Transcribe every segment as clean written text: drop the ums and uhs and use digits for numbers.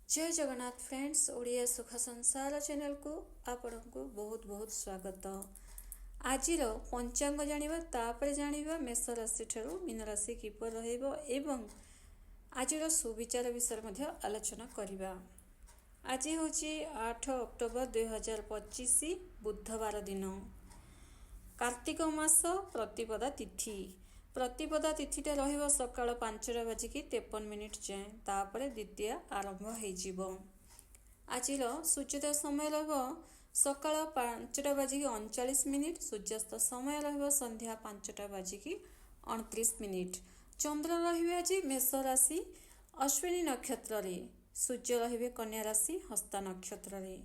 जय जगन्नाथ फ्रेंड्स ओडिया सुख संसार चैनल को आपण को बहुत बहुत स्वागत। आज पंचांग जानिबा तापर जानिबा मेष राशि ठारू मीन राशि किपर रहइबो एवं आज सुविचार विषय मध्ये आलोचना करिबा। आज होची 8 अक्टोबर 2025 बुधवार दिन, कार्तिक मास प्रतिपदा तिथि। प्रतिपदा तिथिटा रहिबो सकाळ 5:53 जाए, तापर द्वितीय आरंभ हो। आज सूर्योदय समय रहिबो सकाळ 5:39, सूर्यास्त समय रहिबो संध्या 5:29। चंद्र रहिबे आज मेष राशि अश्विनी नक्षत्र रे, सूर्य रहिबे कन्या राशि हस्ता नक्षत्र रे।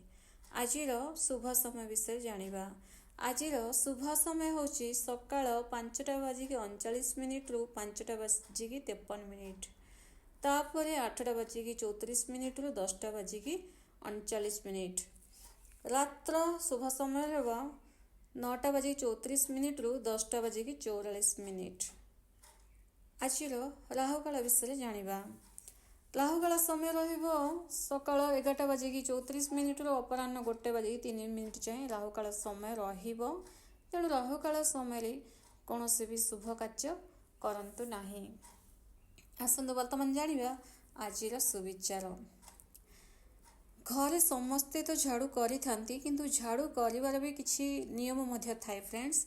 आज शुभ समय विषय जानिबा। आज शुभ समय होची सकाळ 5:39 रु 5:53, तापर 8:34 रु 10:39। रात्र शुभ समय रहिबो 9:34 रु 10:44। आज राहुकाल विषय जानिबा। राहुकाल समय रहिबो सकाळ 11:34 रु अपराह्न 1:03 जाए राहुकाल समय रहिबो। तेणु राहुकाल समय कौन से भी शुभ कार्य करंतु नाही। आसंतु वर्तमान जानिबा आज सुविचार। घरे समस्ते तो झाड़ू करि थांती, किंतु झाड़ू करिवार भी किछि नियम मध्य थाए फ्रेंड्स।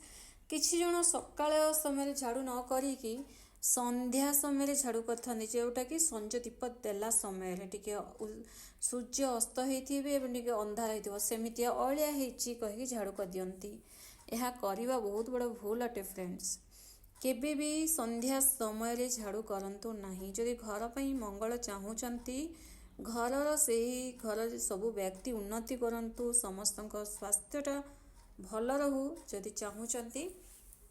किछि जण सकाळ समय झाड़ू न करिकी संध्या समय झाड़ू करथांती, जोटा कि संज दीप देला समय टिके सूर्य अस्त होइथिबे एवं टिके अंधार होइथिबो सेमितिया अलिया हेची कहि झाड़ू कर दियंती। यह करिबा बहुत बड़ भूल अटे फ्रेंड्स। केबे भी संध्या समय झाड़ू करंतु नाही। जदि घर पई मंगल चाहूचंती, घरर सेही घर सबु व्यक्ति उन्नति करंतु, समस्तक स्वास्थ्यटा भल रहू जदि चाहूचंती,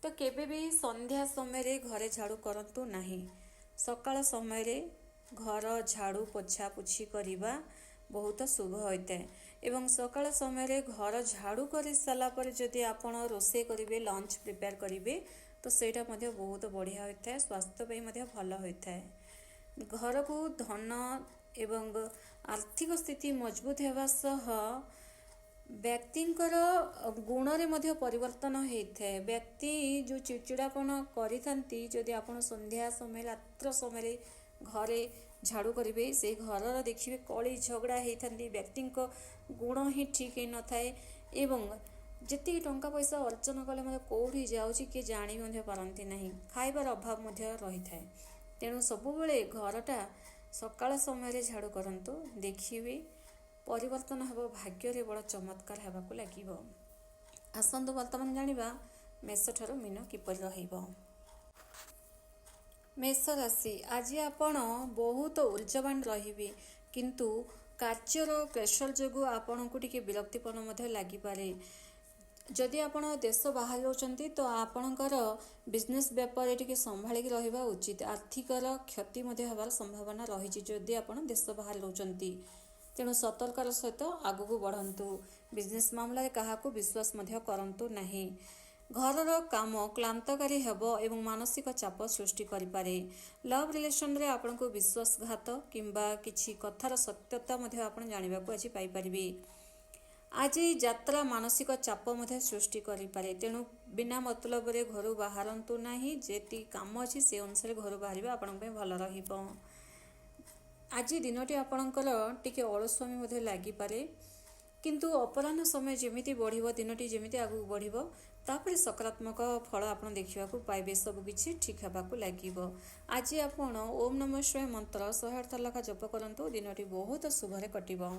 तो केबे भी संध्या समय घरे झाड़ू करंतु नाही। सकाळ समय घर झाड़ू पोछा पुछी करिबा बहुत शुभ होता है। एवं सकाळ समय घर झाड़ू कर सारा पर जदि आपण रोषे करेंगे, लंच प्रिपेयर करेंगे, तो सेटा मध्य बहुत बढ़िया होता है, स्वास्थ्य पे मध्य भल होता है। घर को धन एवं आर्थिक स्थिति मजबूत होगा सह व्यक्तिंकर गुण रे मध्य परिवर्तन होता है। व्यक्ति जो चिड़चिड़ापन करिथांती, जदि आपण संध्या समय रात्र समय घरे झाड़ू करेंगे, से घर देखिए कली झगड़ा होती, व्यक्ति गुण ही ठीक ही न थाए एवं जी टंका पैसा अर्जन कले कौटी जाऊँगी किए जानी पारती नहीं, खाइबार अभाव रही थाए। तेणु सबुबले घरटा सकाळ समय झाड़ू करंतु, देखिए परिवर्तन हेब, भाग्य बड़ चमत्कार हेबाकु लागिबो। आसंतु वर्तमान जानिबा मेष ठारू मीन किपरि रहिबो। मेष राशि आज आपण बहुत ऊर्जावान रहिबे, किंतु कार्यर प्रेशर जोगु आपण को टिके विरक्तिपन मध्य लागि पारे। जदि आपण देश बाहर रहउचंती, तो आपणकर बिजनेस व्यापार टिके संभाळिक रहिबा उचित। आर्थिकर क्षति मध्य हेबार संभावना रही जदि आपण देश बाहर रहउचंती। तेणु सतर्कार सहित आगू बढ़ंतु। बिजनेस मामला काहाकू विश्वास मध्य करंतु नाही। घरर काम क्लांतकारी हेब एवं मानसिक चाप सृष्टि करिपारे। लव रिलेशन रे आपण को विश्वासघात किंबा किछि कथार सत्यता मध्य आपण जानिबाकू आज पाई परिबे। आज यात्रा मानसिक चाप मध्य सृष्टि करिपारे। तेणु बिना मतलब रे घरु बाहरंतु नाही। जेति काम अछि से अनुसार घरु बाहरिबा आपण पे भल रहिबो। आज दिनटी आपणकर टिके अलस्वामी मध्य लागि पारे, किंतु अपराह्न समय जेमिति बढ़िबो, दिनटी जेमिति आगु बढ़िबो, तापर सकारात्मक फल आपण देखिबाकू पाइबे। सब किछि ठीक हेबाकू लागिबो। आज आपण ओम नमः शिवाय मंत्र 108 थर लेखा जप करंतु, दिनटी बहुत शुभरे कटिबो।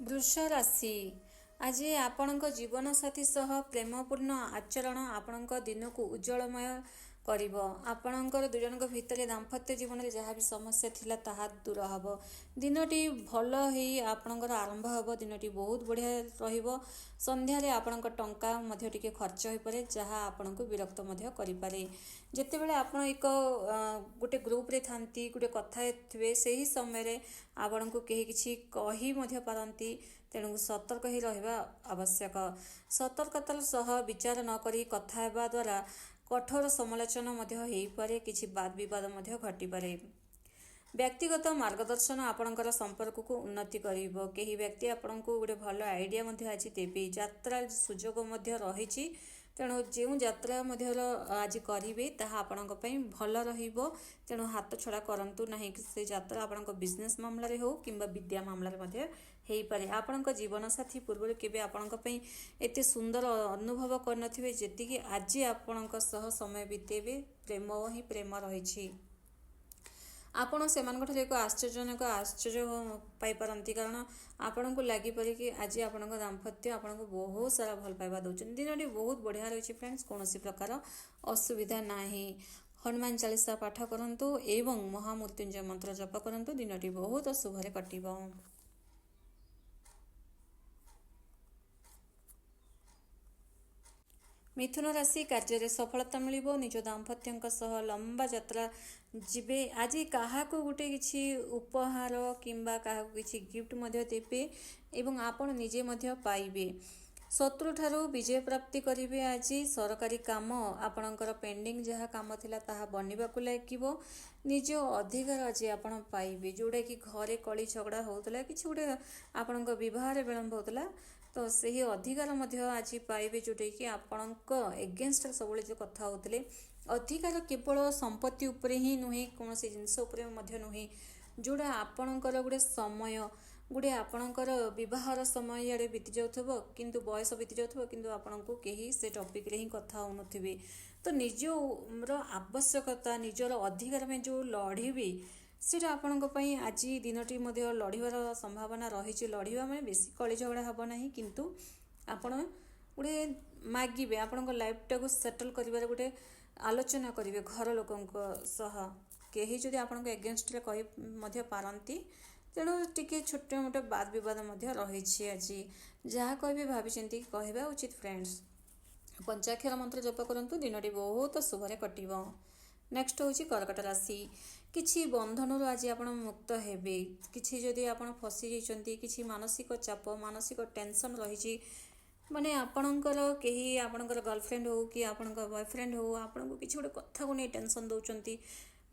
वृष राशि आज आपणक जीवन साथी सह प्रेमपूर्ण आचरण आपणक दिन को उज्जवलमय करिबो। आपणकर दुजनक भितर दाम्पत्य जीवन में जहाँ भी समस्या थिला ताहा दूर हबो। दिनटी भल ही आपणकर आरंभ हबो। दिनटी बहुत बढ़िया रहिबो। संध्या रे आपणकर टंका मध्य टिके खर्च होई पारे, जहाँ आपणको विरक्त मध्य करि पारे। जेतेबेले आपण एक गोटे ग्रुप रे थांती, गोटे कथा हेतबे, सेही समय रे आपणको केही किछि कहि मध्य पारंती। तेणु सतर्क ही रहिबा आवश्यक। सतर्कतार सह विचार न करी कथा हेबा द्वारा कठोर समालोचना होइपारे, किछि वाद विवाद घटिपारे। व्यक्तिगत मार्गदर्शन आपणकर संपर्क को उन्नति करिवो। केही व्यक्ति आपणको गोटे भल आइडिया आज देबे। यात्रा सुजोग रही, तेणु जो यात्रा आज करेंगे ताहा आपणक पई भल रहिबो। तेणु हाथ छड़ा करंतु नहीं। से यात्रा आपणक बिजनेस मामला रे हो किंबा विद्या मामला रे मध्ये हेई पारे। आपणक जीवन साथी पूर्व केबे आपणक पई एते सुंदर अनुभव करनथिबे जेतिकी आज आपणक सह समय बितेबे। प्रेम ही प्रेम रही। आपण से एक आश्चर्यजनक आश्चर्य पाइपारती, कारण आपण को लगिपारे कि आज आपण दाम्पत्य आपन को बहुत सारा भल पाइबा दौरान। दिन टी बहुत बढ़िया रही फ्रेंड्स, कौन प्रकार असुविधा ना। हनुमान चालीसा पाठ करंतु एवं महामृत्युंजय मंत्र जप करंतु, दिन टी बहुत शुभरे कटिबो। मिथुन राशि कार्य सफलता मिलिबो। निज दाम्पत्य सह लंबा यात्रा जीवे। आज क्या गोटे किसी उपहार किंबा क्या किसी गिफ्ट देवे एवं आपण निजे पाइबे। शत्रु ठारू विजय प्राप्ति करिवे। आज सरकारी काम आपणकर पेंडिंग जहाँ काम थिला ताहा बनिबाकु लागिबो। निज अधिकार आज आपण पाइबे। जोड़ा कि घरे कली झगड़ा होउतला, किछि गोटे आपणक विवाह रे विलंब होउतला, तो सही अधिकार आज पाइबे। जोटा कि आपणक एगेन्स्ट सब जो कथा होते अधिकार केवल संपत्ति उपरे ही नुहे, कौन जिनस नुहे। जोड़ा आपणकर गोटे समय गोटे आपणकर विवाहर समय आड़े बीती जाऊथबो, किंतु बयस बीती जाऊथबो, किंतु आपणको केही से टॉपिक रे ही कथा होनथिबे। तो निजर आवश्यकता निजर अधिकार में जो लड़िबे सेटा आपणक पई आज दिनटी लड़िबार संभावना रही। लड़िबा माने बेसी कली झगड़ा हबो नाही, किंतु आपण गोटे मागिबे आपणक लाइफटा को सेटल करिबार गोटे आलोचना करिवे घर लोकंक सह। केही जदि आपणक एगेन्स्ट रे कहि मध्य पारंती, तेणु टिके छोटे मोटे वाद विवाद रही। आज जहाँ कहि भावी चिंती कहवा उचित फ्रेंड्स। पंचाक्षर मंत्र जप करंतु, दिनटी बहुत शुभरे कटिबो। नेक्स्ट होची कर्कट राशि। किछि बंधन आज आपण मुक्त हेबे। किछि जदि आपण फसी जाइछंती, किछि मानसिक चाप मानसिक टेंशन रही, माने आपणकर केही आपणकर गर्लफ्रेंड हो कि आपणकर बॉयफ्रेंड हो आपन को किछि गोटे कथा को नहीं टेंशन दउचंती,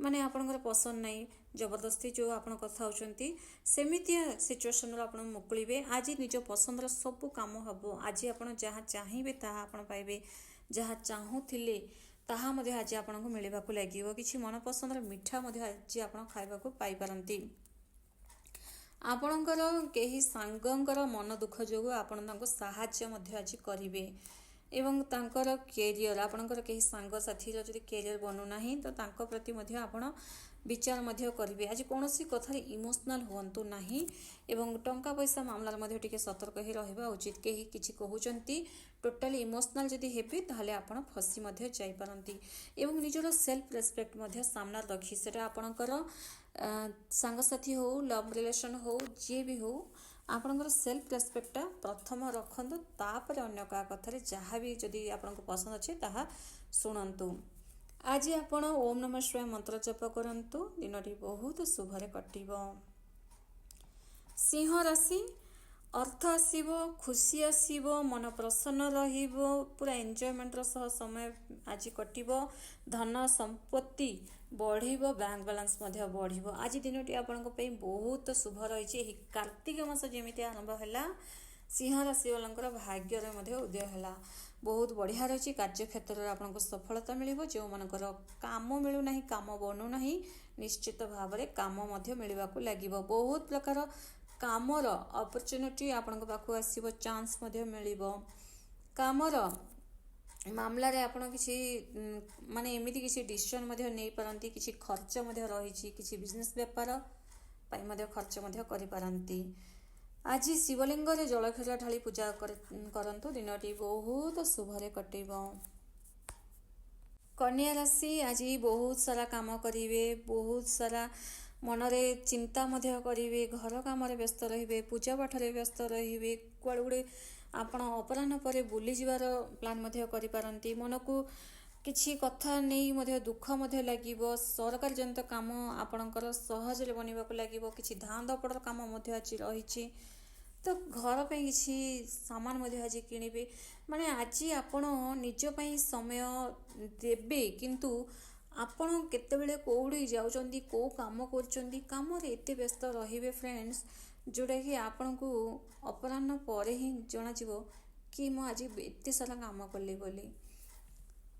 माने आपणकर पसंद नहीं, जबरदस्ती जो आपण कथा होचंती, सेमितिया सिचुएशन रो आपण मुकुलिबे। आज निज पसंदर सब काम हबो। आज आपण जहाँ चाहिबे ताहा आपण पाइबे। जहाँ चाहूथिले ताहा मध्ये आज आपनको मिलिबाकु लागिवो। किछि मन पसंदर मिठा मध्ये आज आपण खाइबाकु पाइ पारंती। आपणकर केही सांगंकर मन दुख जोगु आपण तांको सहाय्य मध्ये आज करिवे एवं तांकर कैरियर आपणकर केही सांग साथी रो जदि कैरियर बनू नाही तो तांको प्रति मध्ये आपण विचार मध्ये करिवे। आज कोनोसी कथारे इमोशनल होंतु नाही एवं टंका पैसा मामला मध्ये टिके सतर्क ही रहबा उचित। केही किछि कहउचंती टोटली इमोशनल जदि हेबे ताहले आपण फसी मध्ये जाई पारंती एवं निजरो सेल्फ रेस्पेक्ट मध्ये सामना रखी सेटा आपणकर सांगसाथी हो लव रिलेशन हो जे भी हो आपणकर सेल्फ रेस्पेक्टा प्रथम रखंतु, तापर अन्य का कथारे जहाँ भी जदि आपनको पसंद अच्छे ताहा शुणंतु। आज आपण ओम नमः शिवाय मंत्र जप करंतु, दिनटी बहुत शुभरे कटिबो। सिंह राशि। अर्थ आसीबो, खुशी आसीबो, मन प्रसन्न रहिबो, पूरा एंजॉयमेंट सह समय आज कटिबो। धन संपत्ति बढ़िबो, बैंक बैलेंस मध्ये बढ़िबो। आज दिनटी आपनको पई बहुत शुभ रही। एही कार्तिक मास जेमिति आरंभ हैला सिंह राशि वालंकर भाग्य रे मध्ये उदय हैला, बहुत बढ़िया रही। कार्य क्षेत्र में आपको सफलता मिलिबो। जो मानकर काम मिलू नाही, काम बनू नाही, निश्चित भाव में काम मध्ये मिलिबाकु लागिबो। बहुत प्रकार कामर अपॉर्चुनिटी आपनको पाखु आसीबो, चांस मध्ये मिलिबो। कामर मामला रे आपण किछि माने एमिति किछि डिसीजन मध्ये नै पारंती, किछि खर्च मध्ये रही, किछि बिजनेस व्यापार पाई मध्ये खर्च मध्ये करि पारंती। आज शिवलिंग रे जलखेला ढाली पूजा करंतु, दिनटी बहुत शुभरे कटिबो। कन्या राशि। आज बहुत सारा काम करिवे, बहुत सारा मनरे चिंता मध्ये करिवे, घर काम रे व्यस्त रहिबे, पूजा पाठ रे व्यस्त रहिबे, कुआडे गुडे आपण अपराह्न परे बुली जिवार प्लान मध्ये करि पारंती। मन को किछि कथा नहीं मध्ये दुख मध्ये लागिबो। सरकारी जनित काम आपणकर सहज रे बनिबाकु लागिबो। किछि धान दपड़र काम मध्ये आज रहिछि, ତ ଘର ପାଇଁ କିଛି ସାମାନ ମଧ୍ୟ ଆଜି କିଣିବେ। ମାନେ ଆଜି ଆପଣ ନିଜ ପାଇଁ ସମୟ ଦେବେ, କିନ୍ତୁ ଆପଣ କେତେବେଳେ କେଉଁଠି ଯାଉଛନ୍ତି, କେଉଁ କାମ କରୁଛନ୍ତି, କାମରେ ଏତେ ବ୍ୟସ୍ତ ରହିବେ ଫ୍ରେଣ୍ଡସ୍, ଯେଉଁଟାକି ଆପଣଙ୍କୁ ଅପରାହ୍ନ ପରେ ହିଁ ଜଣାଯିବ କି ମୁଁ ଆଜି ଏତେ ସାରା କାମ କଲି ବୋଲି।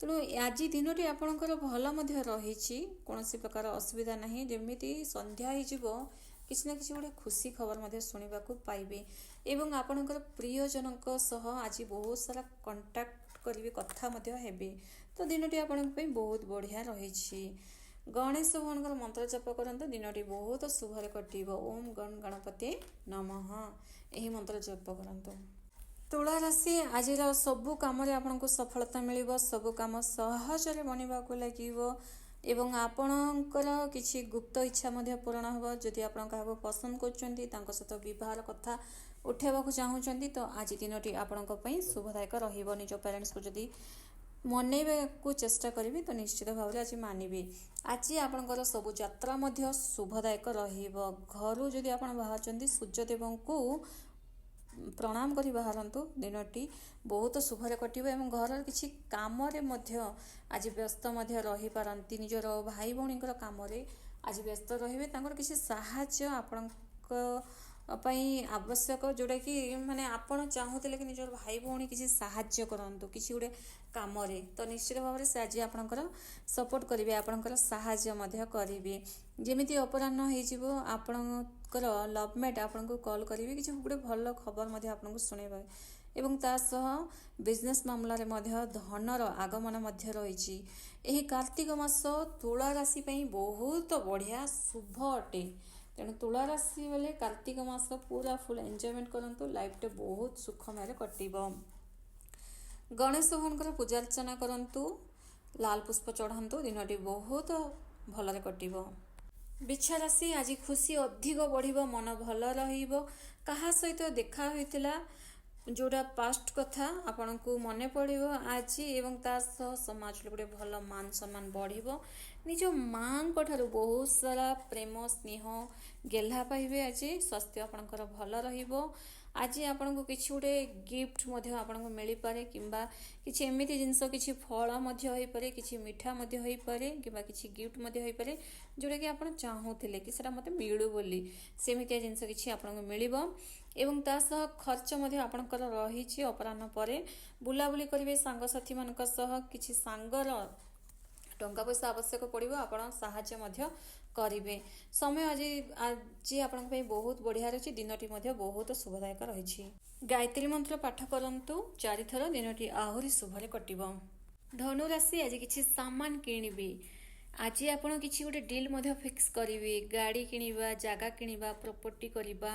ତେଣୁ ଆଜି ଦିନଟି ଆପଣଙ୍କର ଭଲ ମଧ୍ୟ ରହିଛି, କୌଣସି ପ୍ରକାର ଅସୁବିଧା ନାହିଁ। ଯେମିତି ସନ୍ଧ୍ୟା ହେଇଯିବ କିଛି ନା କିଛି ଗୋଟେ ଖୁସି ଖବର ମଧ୍ୟ ଶୁଣିବାକୁ ପାଇବେ ଏବଂ ଆପଣଙ୍କର ପ୍ରିୟଜନଙ୍କ ସହ ଆଜି ବହୁତ ସାରା କଣ୍ଟାକ୍ଟ କରିବେ, କଥା ମଧ୍ୟ ହେବେ। ତ ଦିନଟି ଆପଣଙ୍କ ପାଇଁ ବହୁତ ବଢ଼ିଆ ରହିଛି। ଗଣେଶ ଭଗବାନଙ୍କର ମନ୍ତ୍ର ଜପ କରନ୍ତୁ, ଦିନଟି ବହୁତ ଶୁଭରେ କଟିବ। ଓମ୍ ଗଣ ଗଣପତି ନମଃ, ଏହି ମନ୍ତ୍ର ଜପ କରନ୍ତୁ। ତୁଳା ରାଶି, ଆଜିର ସବୁ କାମରେ ଆପଣଙ୍କୁ ସଫଳତା ମିଳିବ, ସବୁ କାମ ସହଜରେ ବନିବାକୁ ଲାଗିବ ଏବଂ ଆପଣଙ୍କର କିଛି ଗୁପ୍ତ ଇଚ୍ଛା ମଧ୍ୟ ପୂରଣ ହେବ। ଯଦି ଆପଣ କାହାକୁ ପସନ୍ଦ କରୁଛନ୍ତି, ତାଙ୍କ ସହିତ ବିବାହର କଥା ଉଠାଇବାକୁ ଚାହୁଁଛନ୍ତି, ତ ଆଜି ଦିନଟି ଆପଣଙ୍କ ପାଇଁ ଶୁଭଦାୟକ ରହିବ। ନିଜ ପ୍ୟାରେଣ୍ଟସ୍କୁ ଯଦି ମନେଇବାକୁ ଚେଷ୍ଟା କରିବେ ତ ନିଶ୍ଚିତ ଭାବରେ ଆଜି ମାନିବେ। ଆଜି ଆପଣଙ୍କର ସବୁ ଯାତ୍ରା ମଧ୍ୟ ଶୁଭଦାୟକ ରହିବ। ଘରୁ ଯଦି ଆପଣ ବାହାରୁଛନ୍ତି, ସୂର୍ଯ୍ୟଦେବଙ୍କୁ ପ୍ରଣାମ କରି ବାହାରନ୍ତୁ। ଦିନଟି ବହୁତ ଶୁଭରେ କଟିବ ଏବଂ ଘରର କିଛି କାମରେ ମଧ୍ୟ ଆଜି ବ୍ୟସ୍ତ ମଧ୍ୟ ରହିପାରନ୍ତି। ନିଜର ଭାଇ ଭଉଣୀଙ୍କର କାମରେ ଆଜି ବ୍ୟସ୍ତ ରହିବେ। ତାଙ୍କର କିଛି ସାହାଯ୍ୟ ଆପଣଙ୍କ ପାଇଁ ଆବଶ୍ୟକ, ଯେଉଁଟାକି ମାନେ ଆପଣ ଚାହୁଁଥିଲେ କି ନିଜର ଭାଇ ଭଉଣୀ କିଛି ସାହାଯ୍ୟ କରନ୍ତୁ କିଛି ଗୋଟେ କାମରେ, ତ ନିଶ୍ଚିତ ଭାବରେ ସେ ଆଜି ଆପଣଙ୍କର ସପୋର୍ଟ କରିବେ, ଆପଣଙ୍କର ସାହାଯ୍ୟ ମଧ୍ୟ କରିବେ। ଯେମିତି ଅପରାହ୍ନ ହେଇଯିବ, ଆପଣଙ୍କର ଲଭମେଟ୍ ଆପଣଙ୍କୁ କଲ୍ କରିବେ, କିଛି ଗୋଟେ ଭଲ ଖବର ମଧ୍ୟ ଆପଣଙ୍କୁ ଶୁଣାଇବେ ଏବଂ ତା ସହ ବିଜନେସ୍ ମାମଲାରେ ମଧ୍ୟ ଧନର ଆଗମନ ମଧ୍ୟ ରହିଛି। ଏହି କାର୍ତ୍ତିକ ମାସ ତୁଳା ରାଶି ପାଇଁ ବହୁତ ବଢ଼ିଆ ଶୁଭ ଅଟେ। ତେଣୁ ତୁଳା ରାଶି ବେଳେ କାର୍ତ୍ତିକ ମାସ ପୁରା ଫୁଲ୍ ଏନ୍ଜୟମେଣ୍ଟ କରନ୍ତୁ, ଲାଇଫ୍ଟା ବହୁତ ସୁଖମୟରେ କଟିବ। ଗଣେଶ ଭଗବାନଙ୍କର ପୂଜା ଅର୍ଚ୍ଚନା କରନ୍ତୁ, ଲାଲ ପୁଷ୍ପ ଚଢ଼ାନ୍ତୁ, ଦିନଟି ବହୁତ ଭଲରେ କଟିବ। ବିଛା ରାଶି, ଆଜି ଖୁସି ଅଧିକ ବଢ଼ିବ, ମନ ଭଲ ରହିବ। କାହା ସହିତ ଦେଖା ହୋଇଥିଲା ଯେଉଁଟା ପାଷ୍ଟ କଥା ଆପଣଙ୍କୁ ମନେ ପଡ଼ିବ ଆଜି ଏବଂ ତା ସହ ସମାଜରେ ଗୋଟେ ଭଲ ମାନ ସମ୍ମାନ ବଢ଼ିବ। ନିଜ ମାଙ୍କ ଠାରୁ ବହୁତ ସାରା ପ୍ରେମ ସ୍ନେହ ଗେହ୍ଲା ପାଇବେ। ଆଜି ସ୍ୱାସ୍ଥ୍ୟ ଆପଣଙ୍କର ଭଲ ରହିବ। ଆଜି ଆପଣଙ୍କୁ କିଛି ଗୋଟେ ଗିଫ୍ଟ ମଧ୍ୟ ଆପଣଙ୍କୁ ମିଳିପାରେ କିମ୍ବା କିଛି ଏମିତି ଜିନିଷ, କିଛି ଫଳ ମଧ୍ୟ ହୋଇପାରେ, କିଛି ମିଠା ମଧ୍ୟ ହୋଇପାରେ କିମ୍ବା କିଛି ଗିଫ୍ଟ ମଧ୍ୟ ହୋଇପାରେ ଯେଉଁଟାକି ଆପଣ ଚାହୁଁଥିଲେ କି ସେଟା ମୋତେ ମିଳୁ ବୋଲି, ସେମିତିଆ ଜିନିଷ କିଛି ଆପଣଙ୍କୁ ମିଳିବ ଏବଂ ତା ସହ ଖର୍ଚ୍ଚ ମଧ୍ୟ ଆପଣଙ୍କର ରହିଛି। ଅପରାହ୍ନ ପରେ ବୁଲାବୁଲି କରିବେ ସାଙ୍ଗସାଥିମାନଙ୍କ ସହ, କିଛି ସାଙ୍ଗର ଟଙ୍କା ପଇସା ଆବଶ୍ୟକ ପଡ଼ିବ, ଆପଣ ସାହାଯ୍ୟ ମଧ୍ୟ କରିବେ। ସମୟ ଆଜି ଆପଣଙ୍କ ପାଇଁ ବହୁତ ବଢ଼ିଆ ରହିଛି, ଦିନଟି ମଧ୍ୟ ବହୁତ ଶୁଭଦାୟକ ରହିଛି। ଗାୟତ୍ରୀ ମନ୍ତ୍ର ପାଠ କରନ୍ତୁ 4 ଥର, ଦିନଟି ଆହୁରି ଶୁଭରେ କଟିବ। ଧନୁ ରାଶି, ଆଜି କିଛି ସାମାନ କିଣିବେ। ଆଜି ଆପଣ କିଛି ଗୋଟେ ଡିଲ୍ ମଧ୍ୟ ଫିକ୍ସ କରିବେ, ଗାଡ଼ି କିଣିବା, ଜାଗା କିଣିବା, ପ୍ରପର୍ଟି କରିବା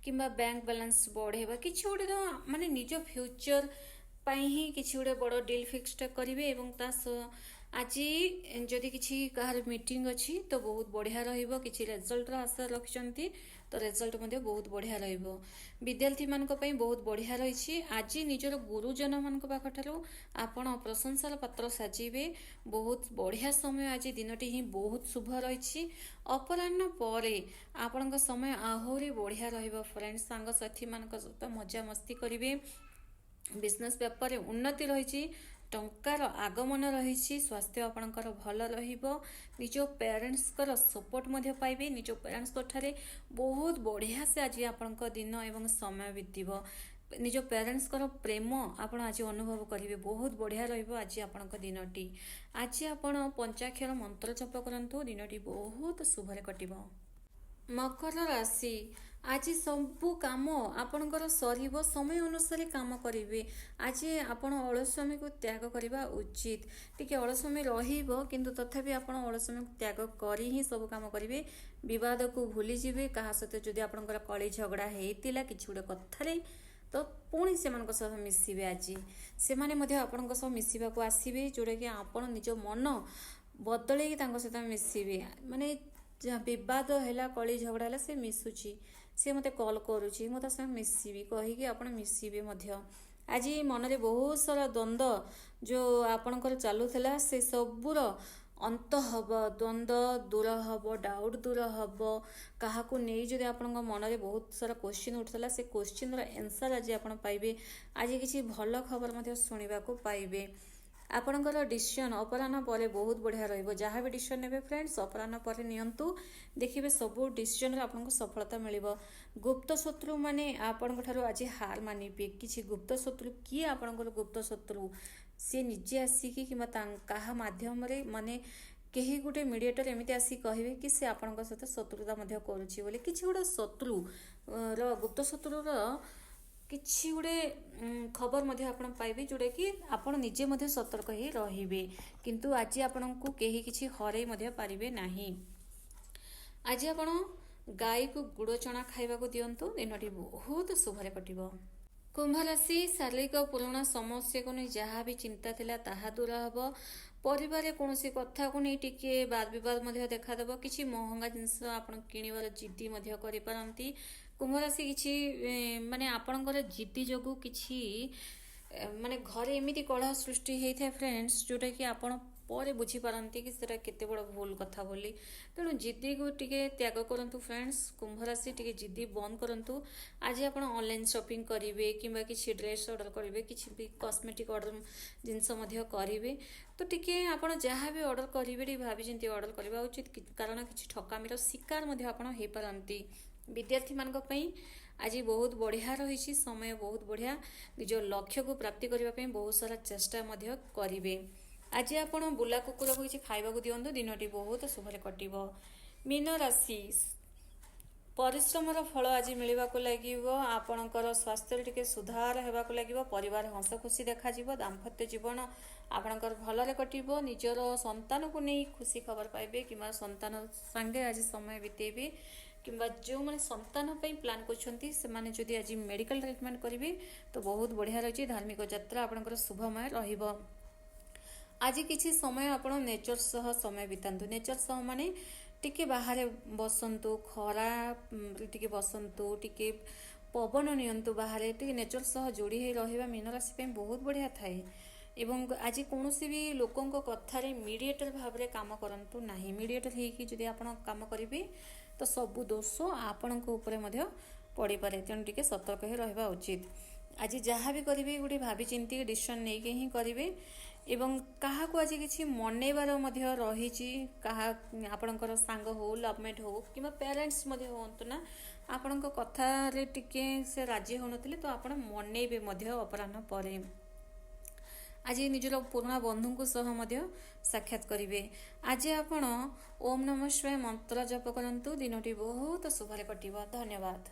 କିମ୍ବା ବ୍ୟାଙ୍କ ବାଲାନ୍ସ ବଢ଼େଇବା, କିଛି ଗୋଟେ ତ ମାନେ ନିଜ ଫ୍ୟୁଚର ପାଇଁ ହିଁ କିଛି ଗୋଟେ ବଡ଼ ଡିଲ୍ ଫିକ୍ସଟା କରିବେ ଏବଂ ତା ସହ ଆଜି ଯଦି କିଛି କାହାର ମିଟିଂ ଅଛି ତ ବହୁତ ବଢ଼ିଆ ରହିବ। କିଛି ରେଜଲ୍ଟର ଆଶା ରଖିଛନ୍ତି ତ ରେଜଲ୍ଟ ମଧ୍ୟ ବହୁତ ବଢ଼ିଆ ରହିବ। ବିଦ୍ୟାର୍ଥୀମାନଙ୍କ ପାଇଁ ବହୁତ ବଢ଼ିଆ ରହିଛି। ଆଜି ନିଜର ଗୁରୁଜନମାନଙ୍କ ପାଖଠାରୁ ଆପଣ ପ୍ରଶଂସାର ପାତ୍ର ସାଜିବେ। ବହୁତ ବଢ଼ିଆ ସମୟ, ଆଜି ଦିନଟି ହିଁ ବହୁତ ଶୁଭ ରହିଛି। ଅପରାହ୍ନ ପରେ ଆପଣଙ୍କ ସମୟ ଆହୁରି ବଢ଼ିଆ ରହିବ। ଫ୍ରେଣ୍ଡ ସାଙ୍ଗସାଥିମାନଙ୍କ ସହିତ ମଜାମସ୍ତି କରିବେ। ବିଜନେସ୍ ବ୍ୟାପାରରେ ଉନ୍ନତି ରହିଛି, ଟଙ୍କାର ଆଗମନ ରହିଛି। ସ୍ୱାସ୍ଥ୍ୟ ଆପଣଙ୍କର ଭଲ ରହିବ। ନିଜ ପ୍ୟାରେଣ୍ଟସ୍ଙ୍କର ସପୋର୍ଟ ମଧ୍ୟ ପାଇବେ। ନିଜ ପ୍ୟାରେଣ୍ଟସ୍ଙ୍କ ଠାରେ ବହୁତ ବଢ଼ିଆ ସେ ଆଜି ଆପଣଙ୍କ ଦିନ ଏବଂ ସମୟ ବିତିବ। ନିଜ ପ୍ୟାରେଣ୍ଟସ୍ଙ୍କର ପ୍ରେମ ଆପଣ ଆଜି ଅନୁଭବ କରିବେ। ବହୁତ ବଢ଼ିଆ ରହିବ ଆଜି ଆପଣଙ୍କ ଦିନଟି। ଆଜି ଆପଣ ପଞ୍ଚାକ୍ଷର ମନ୍ତ୍ର ଜପ କରନ୍ତୁ, ଦିନଟି ବହୁତ ଶୁଭରେ କଟିବ। ମକର ରାଶି, ଆଜି ସବୁ କାମ ଆପଣଙ୍କର ସରିବ, ସମୟ ଅନୁସାରେ କାମ କରିବେ। ଆଜି ଆପଣ ଅଳସ୍ୱାମୀକୁ ତ୍ୟାଗ କରିବା ଉଚିତ। ଟିକେ ଅଳସ୍ୱାମୀ ରହିବ କିନ୍ତୁ ତଥାପି ଆପଣ ଅଳସ୍ୱାମୀକୁ ତ୍ୟାଗ କରି ହିଁ ସବୁ କାମ କରିବେ। ବିବାଦକୁ ଭୁଲିଯିବେ। କାହା ସହିତ ଯଦି ଆପଣଙ୍କର କଳି ଝଗଡ଼ା ହେଇଥିଲା କିଛି ଗୋଟେ କଥାରେ ତ ପୁଣି ସେମାନଙ୍କ ସହ ମିଶିବେ। ଆଜି ସେମାନେ ମଧ୍ୟ ଆପଣଙ୍କ ସହ ମିଶିବାକୁ ଆସିବେ, ଯେଉଁଟାକି ଆପଣ ନିଜ ମନ ବଦଳେଇକି ତାଙ୍କ ସହିତ ମିଶିବେ। ମାନେ ବିବାଦ ହେଲା, କଳି ଝଗଡ଼ା ହେଲା, ସେ ମିଶୁଛି, ସେ ମୋତେ କଲ୍ କରୁଛି, ମୁଁ ତା ସହିତ ମିଶିବି କହିକି ଆପଣ ମିଶିବେ ମଧ୍ୟ। ଆଜି ମନରେ ବହୁତ ସାରା ଦ୍ୱନ୍ଦ୍ୱ ଯେଉଁ ଆପଣଙ୍କର ଚାଲୁଥିଲା ସେ ସବୁର अंत हब, द्वंद्व दूर हब, डाउट दूर हब, क्या नहीं जदि आपण मन में बहुत सारा क्वेश्चन उठुला से क्वेश्चन आंसर आज आप पाइबे। आज किसी भल खबर शुणा पाइबे। आपणकर डिसीजन अपराह्न पर बहुत बढ़िया रहिबो। जहाँ भी डिसीजन नेबे फ्रेंड्स अपराह्न पर नियंतु, देखिए सब डिसीजन रे आपनको सफलता मिलिबो। गुप्त शत्रु माने आपणक ठारो आज हार मानिबे। किछि गुप्त शत्रु किए आपणकर गुप्त शत्रु सी निजे आसिकी कि कहा माध्यम रे माने केही गोटे मीडिएटर एमती आसी कहे कि से आपणक सहित शत्रुता मध्य करुछि बोले किछि गोटे शत्रु र गुप्त शत्रु र किछि गोटे खबर मध्य आपण पाइबे जोटा कि आपण निजे मध्य सतर्क ही रहिबे। किंतु आज आपणको केही किछि हरै मध्य पारिबे नाही। आज आपण गाय को गुड़ चना खाइबा को दियंतु, दिनटी बहुत शुभरे कटिबो। कुंभ राशि शारीरिक पुराण समस्या को नहीं जहाँ भी चिंता थिला ताहा दूर हब। परिवार कौन कथा को नहीं टिके वाद विवाद मध्य देखादेव। किसी महंगा जिनस आपण किणवार जिद्दी मध्य करि पारंती। कुंभ राशि किछि माने आपणकर जिद्दी जोगु किछि माने घरे एमिति कलह सृष्टि होता है फ्रेंड्स, जोटा कि आपण पर बुझीपारती कि सेटा केते बड़ भूल कथा बोली। तेणु जिद्दी को टिके त्याग करंतु फ्रेंड्स। कुंभ राशि टिके जिद्दी बंद करंतु। आज आप ऑनलाइन शॉपिंग करेंगे कि किसी ड्रेस ऑर्डर करेंगे, किसी भी कॉस्मेटिक ऑर्डर जिनस करेंगे तो टिके आप जहाँ भी ऑर्डर करेंगे भाभी चिंती ऑर्डर करवा उचित, कारण किसी ठकामीर शिकार हो पारती। विद्यार्थी मानक पई आज बहुत बढ़िया रही समय, बहुत बढ़िया निज लक्ष्य को प्राप्ति करने बहुत सारा चेष्टा करेंगे। आज आप बुला कुकुर को किसी खाइबा को दियंतु, दिनटी बहुत शुभरे कटिबो। मीन राशि परिश्रमर फल आज मिलवा लगे। आपणकर स्वास्थ्य टिके सुधार होगा लगे। परिवार हस खुशी देखा दाम्पत्य जीवन आपणकर भलरे कटिबो। निजर संतान को नहीं खुशी खबर पाइबे कि संतान संगे आज समय बितेबे, किंबा जो मैंने संतान प्लान कर आज मेडिकल ट्रिटमेंट करेंगे तो बहुत बढ़िया रही। धार्मिक यात्रा आपणकर शुभमय रहिबो। आज किसी समय आप नेचर सह समय बितातु। नेचर सह माने टिके बाहर बसंतु, खरा टिके बसंतु, टिके पवन नियंतु बाहर, टिके नेचर सह जोड़ी ही रहिबा मीन राशि पे बहुत बढ़िया थाए। एवं आज कौन भी लोकों कथार मीडिएटर भाव में काम करंतु नाही। मीडिएटर होइकि जदि आपण काम करेंगे तो सबू दोष आपण पड़ पारे। तेणु टिके सतर्क ही रहिबा उचित। आज जहाँ भी करेंगे गोटे भाभी चिंती डिसीजन नहीं के ही करेंगे। एवं क्या आज किसी मनइबार रही आपणकर सांग हो, लवमेट हो कि पेरेंट्स हूँ ना, आपण कथार टिके से राजी हो नथिले तो आपण मनइबे अपराह्न पर। आज निजर पुराणा बंधु को सह साक्षात करेंगे। आज आपण ओम नमः शिवाय मंत्र जप करंतु, दिनटी बहुत शुभरे कटिबो। धन्यवाद।